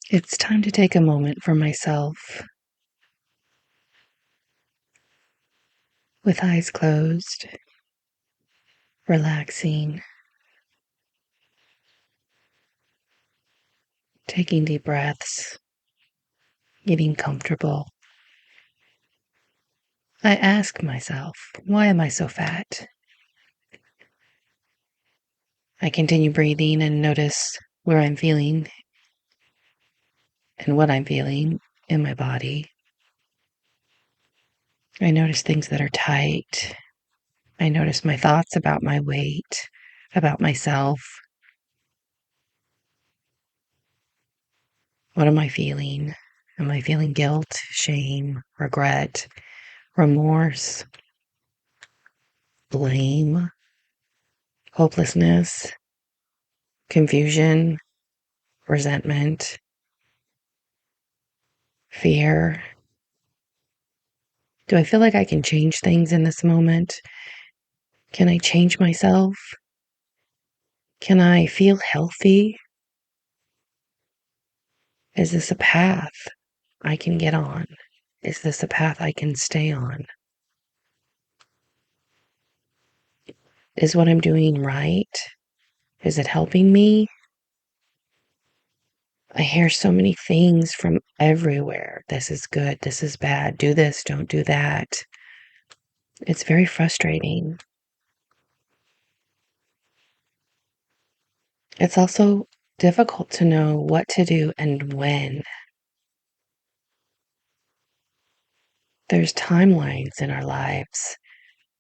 It's time to take a moment for myself. With eyes closed, relaxing, taking deep breaths, getting comfortable. I ask myself, why am I so fat? I continue breathing and notice where I'm feeling and what I'm feeling in my body. I notice things that are tight. I notice my thoughts about my weight, about myself. What am I feeling? Am I feeling guilt, shame, regret, remorse, blame, hopelessness, confusion, resentment, fear? Do I feel like I can change things in this moment? Can I change myself? Can I feel healthy? Is this a path I can get on? Is this a path I can stay on? Is what I'm doing right? Is it helping me? I hear so many things from everywhere. This is good. This is bad. Do this. Don't do that. It's very frustrating. It's also difficult to know what to do and when. There's timelines in our lives,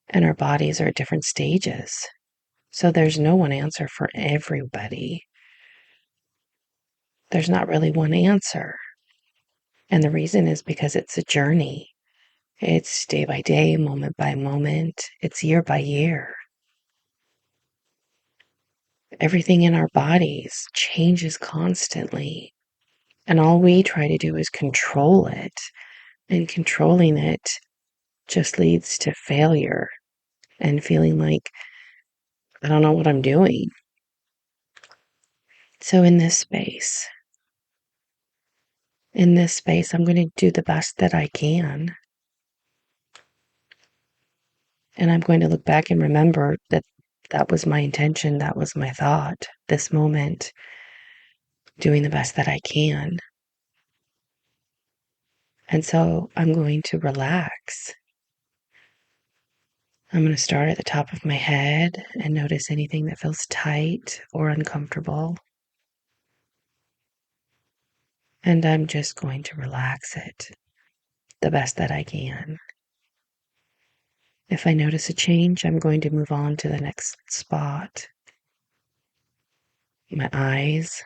and our bodies are at different stages. So there's no one answer for everybody. There's not really one answer. And the reason is because it's a journey. It's day by day, moment by moment. It's year by year. Everything in our bodies changes constantly. And all we try to do is control it. And controlling it just leads to failure and feeling like I don't know what I'm doing. So in this space, I'm going to do the best that I can. And I'm going to look back and remember that that was my intention. That was my thought. This moment, doing the best that I can. And so I'm going to relax. I'm going to start at the top of my head and notice anything that feels tight or uncomfortable. And I'm just going to relax it the best that I can. If I notice a change, I'm going to move on to the next spot. My eyes.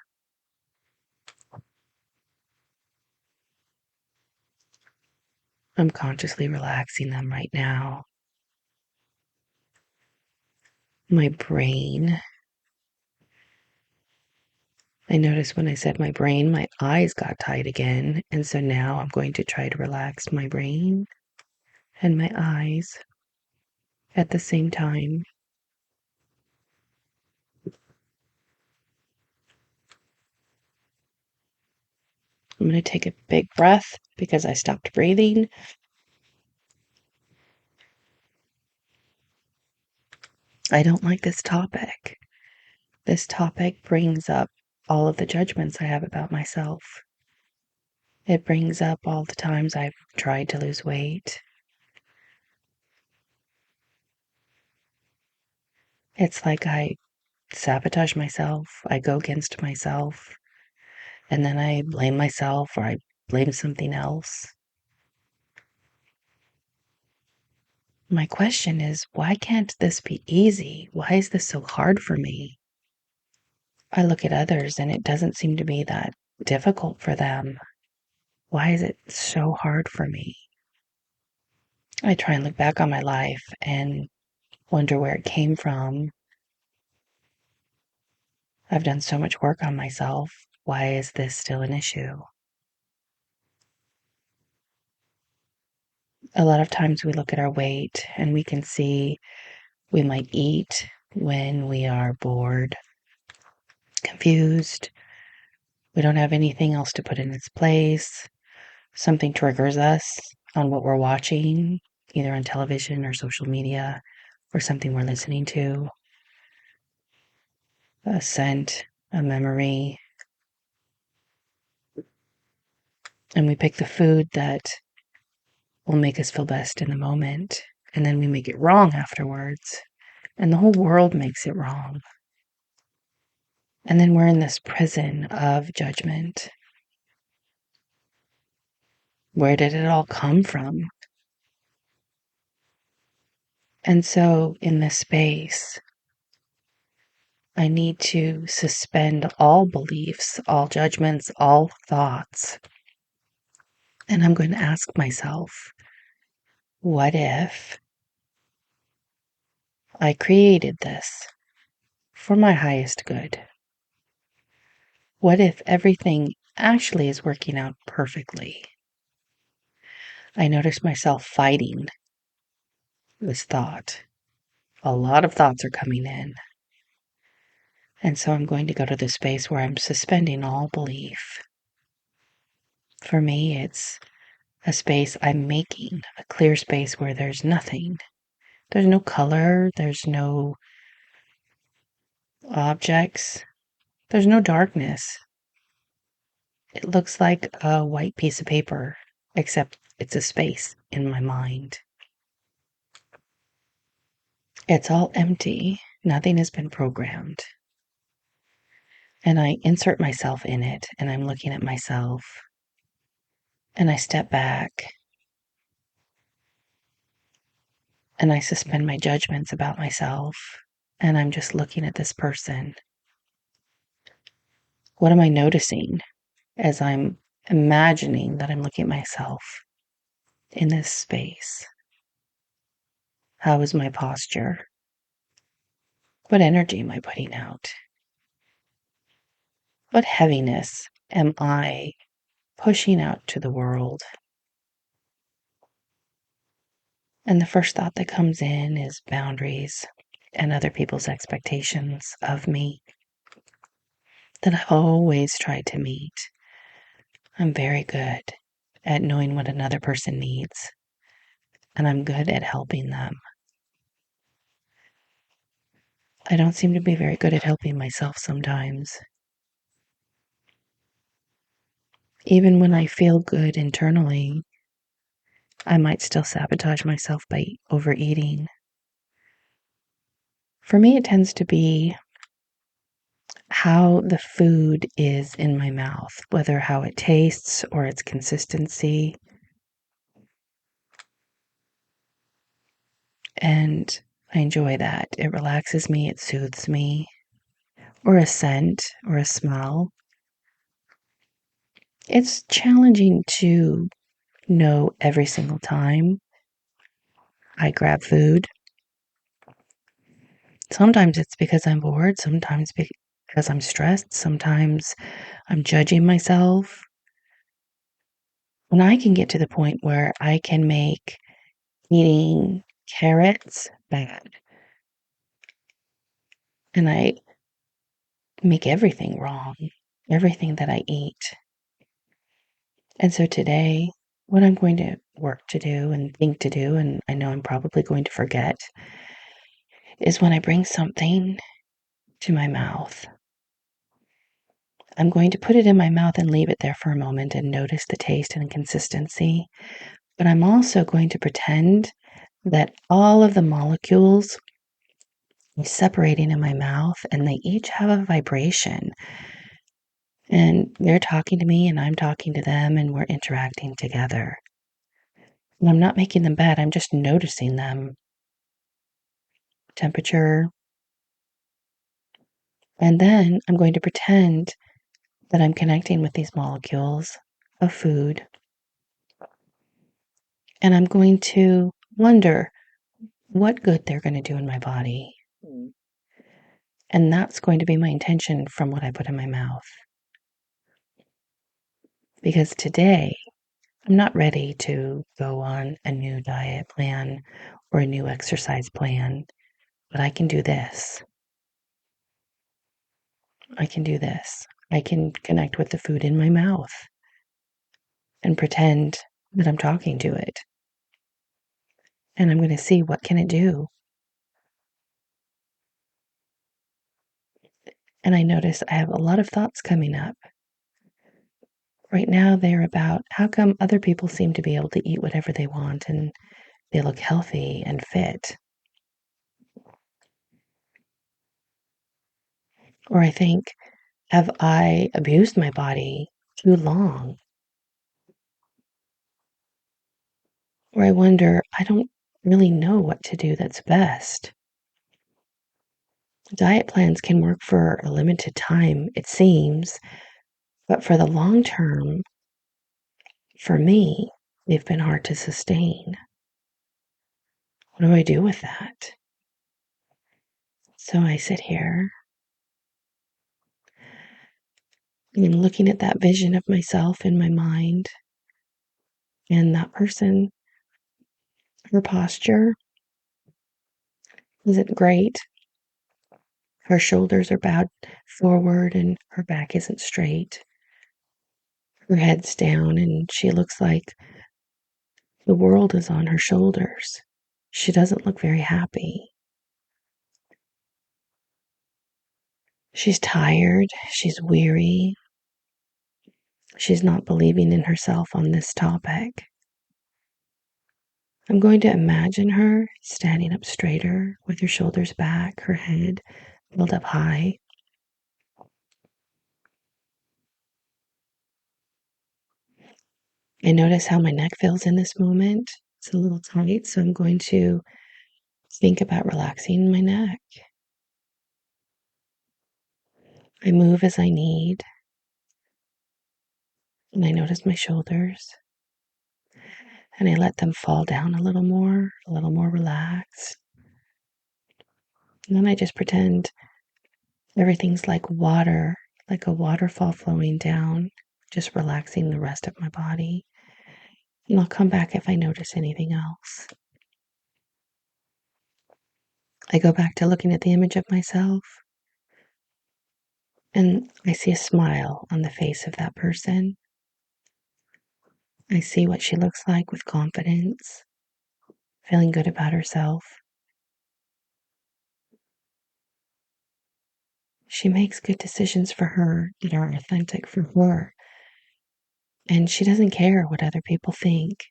I'm consciously relaxing them right now. My brain. I noticed when I said my brain, my eyes got tight again. And so now I'm going to try to relax my brain and my eyes at the same time. I'm going to take a big breath because I stopped breathing. I don't like this topic. This topic brings up all of the judgments I have about myself. It brings up all the times I've tried to lose weight. It's like I sabotage myself. I go against myself. And then I blame myself or I blame something else. My question is, why can't this be easy? Why is this so hard for me? I look at others and it doesn't seem to be that difficult for them. Why is it so hard for me? I try and look back on my life and wonder where it came from. I've done so much work on myself. Why is this still an issue? A lot of times we look at our weight and we can see we might eat when we are bored, confused, We don't have anything else to put in its place. Something triggers us on what we're watching, either on television or social media, or something we're listening to, a scent, a memory. And we pick the food that will make us feel best in the moment. And then we make it wrong afterwards. And the whole world makes it wrong. And then we're in this prison of judgment. Where did it all come from? And so in this space, I need to suspend all beliefs, all judgments, all thoughts. And I'm going to ask myself, what if I created this for my highest good? What if everything actually is working out perfectly? I notice myself fighting this thought. A lot of thoughts are coming in. And so I'm going to go to the space where I'm suspending all belief. For me, it's a space I'm making, a clear space where there's nothing. There's no color, there's no objects, there's no darkness. It looks like a white piece of paper, except it's a space in my mind. It's all empty, nothing has been programmed. And I insert myself in it, and I'm looking at myself, and I step back, and I suspend my judgments about myself, and I'm just looking at this person. What am I noticing as I'm imagining that I'm looking at myself in this space? How is my posture? What energy am I putting out? What heaviness am I pushing out to the world? And the first thought that comes in is boundaries and other people's expectations of me that I've always tried to meet. I'm very good at knowing what another person needs, and I'm good at helping them. I don't seem to be very good at helping myself sometimes. Even when I feel good internally, I might still sabotage myself by overeating. For me, it tends to be how the food is in my mouth, whether how it tastes or its consistency. And I enjoy that. It relaxes me, it soothes me. Or a scent or a smell. It's challenging to know every single time I grab food. Sometimes it's because I'm bored, sometimes because I'm stressed, sometimes I'm judging myself. When I can get to the point where I can make eating carrots bad, and I make everything wrong, everything that I eat. And so today, what I'm going to work to do and think to do, and I know I'm probably going to forget, is when I bring something to my mouth, I'm going to put it in my mouth and leave it there for a moment and notice the taste and consistency. But I'm also going to pretend that all of the molecules are separating in my mouth and they each have a vibration. And they're talking to me and I'm talking to them and we're interacting together. And I'm not making them bad, I'm just noticing them. Temperature. And then I'm going to pretend that I'm connecting with these molecules of food. And I'm going to wonder what good they're going to do in my body. And that's going to be my intention from what I put in my mouth. Because today, I'm not ready to go on a new diet plan or a new exercise plan, but I can do this. I can do this. I can connect with the food in my mouth and pretend that I'm talking to it. And I'm going to see what can it do. And I notice I have a lot of thoughts coming up. Right now, they're about how come other people seem to be able to eat whatever they want and they look healthy and fit. Or I think, have I abused my body too long? Or I wonder, I don't really know what to do that's best. Diet plans can work for a limited time, it seems, but for the long term, for me, they've been hard to sustain. What do I do with that? So I sit here and looking at that vision of myself in my mind, and that person, her posture isn't great. Her shoulders are bowed forward and her back isn't straight. Her head's down and she looks like the world is on her shoulders. She doesn't look very happy. She's tired. She's weary. She's not believing in herself on this topic. I'm going to imagine her standing up straighter with her shoulders back, her head held up high. I notice how my neck feels in this moment. It's a little tight, so I'm going to think about relaxing my neck. I move as I need, and I notice my shoulders, and I let them fall down a little more relaxed. And then I just pretend everything's like water, like a waterfall flowing down, just relaxing the rest of my body. And I'll come back if I notice anything else. I go back to looking at the image of myself, and I see a smile on the face of that person. I see what she looks like with confidence, feeling good about herself. She makes good decisions for her that are authentic for her. And she doesn't care what other people think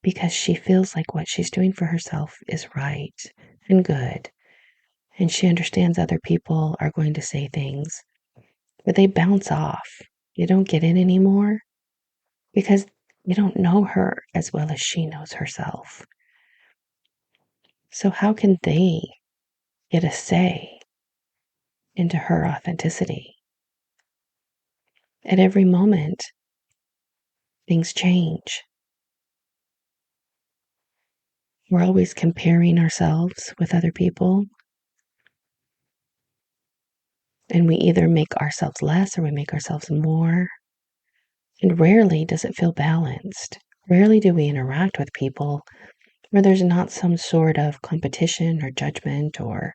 because she feels like what she's doing for herself is right and good. And she understands other people are going to say things, but they bounce off. You don't get in anymore because you don't know her as well as she knows herself. So, how can they get a say into her authenticity? At every moment, things change. We're always comparing ourselves with other people, and we either make ourselves less or we make ourselves more. And rarely does it feel balanced. Rarely do we interact with people where there's not some sort of competition or judgment or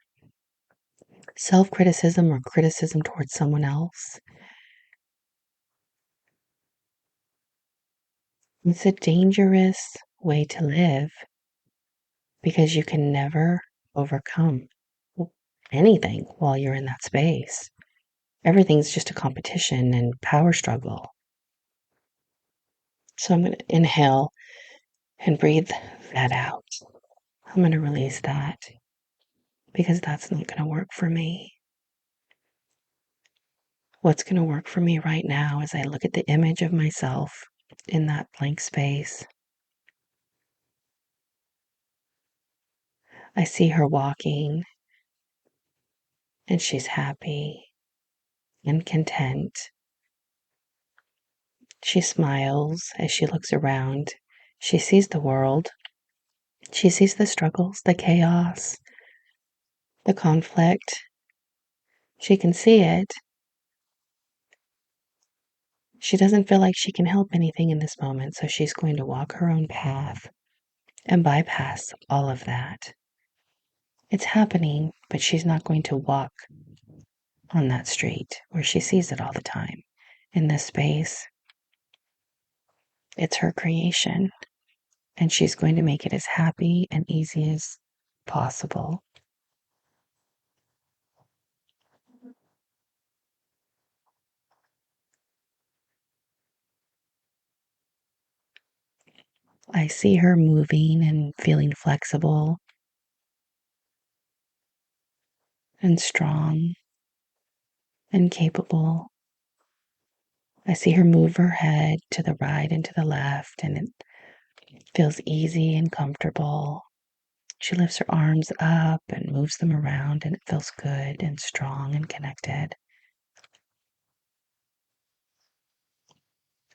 self criticism or criticism towards someone else. It's a dangerous way to live because you can never overcome anything while you're in that space. Everything's just a competition and power struggle. So I'm going to inhale and breathe that out. I'm going to release that because that's not going to work for me. What's going to work for me right now is I look at the image of myself in that blank space. I see her walking and she's happy and content. She smiles as she looks around. She sees the world. She sees the struggles, the chaos, the conflict. She can see it. She doesn't feel like she can help anything in this moment, so she's going to walk her own path and bypass all of that. It's happening, but she's not going to walk on that street where she sees it all the time. in this space. It's her creation, and she's going to make it as happy and easy as possible. I see her moving and feeling flexible and strong and capable. I see her move her head to the right and to the left, and it feels easy and comfortable. She lifts her arms up and moves them around, and it feels good and strong and connected.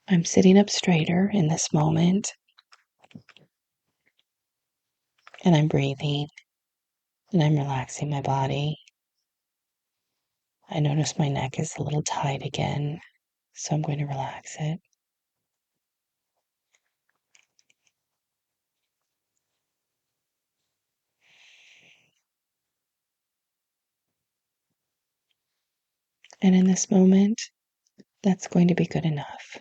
I'm sitting up straighter in this moment, and I'm breathing, and I'm relaxing my body. I notice my neck is a little tight again, so I'm going to relax it. And in this moment, that's going to be good enough.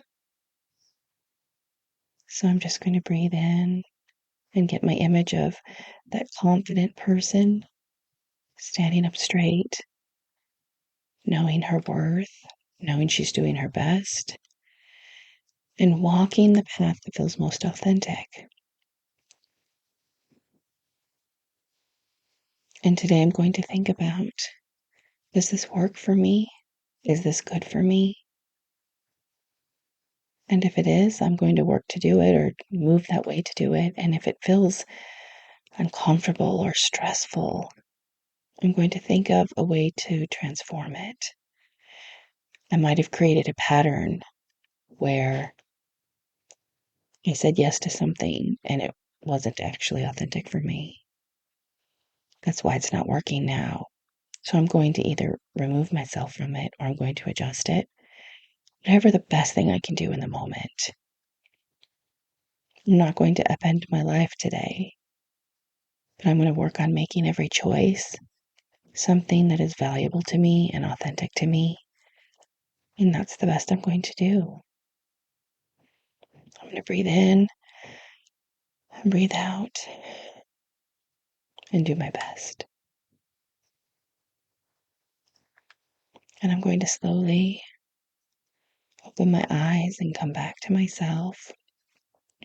So I'm just going to breathe in and get my image of that confident person standing up straight, knowing her worth, knowing she's doing her best, and walking the path that feels most authentic. And today I'm going to think about, does this work for me? Is this good for me? And if it is, I'm going to work to do it or move that way to do it. And if it feels uncomfortable or stressful, I'm going to think of a way to transform it. I might have created a pattern where I said yes to something and it wasn't actually authentic for me. That's why it's not working now. So I'm going to either remove myself from it or I'm going to adjust it. Whatever the best thing I can do in the moment. I'm not going to upend my life today, but I'm going to work on making every choice something that is valuable to me and authentic to me. And that's the best I'm going to do. I'm going to breathe in and breathe out and do my best. And I'm going to slowly open my eyes and come back to myself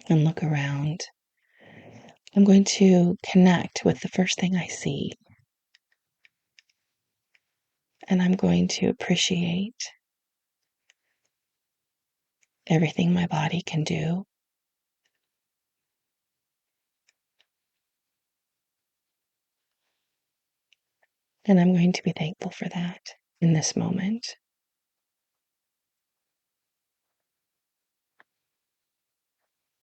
and look around. I'm going to connect with the first thing I see. And I'm going to appreciate everything my body can do. And I'm going to be thankful for that in this moment.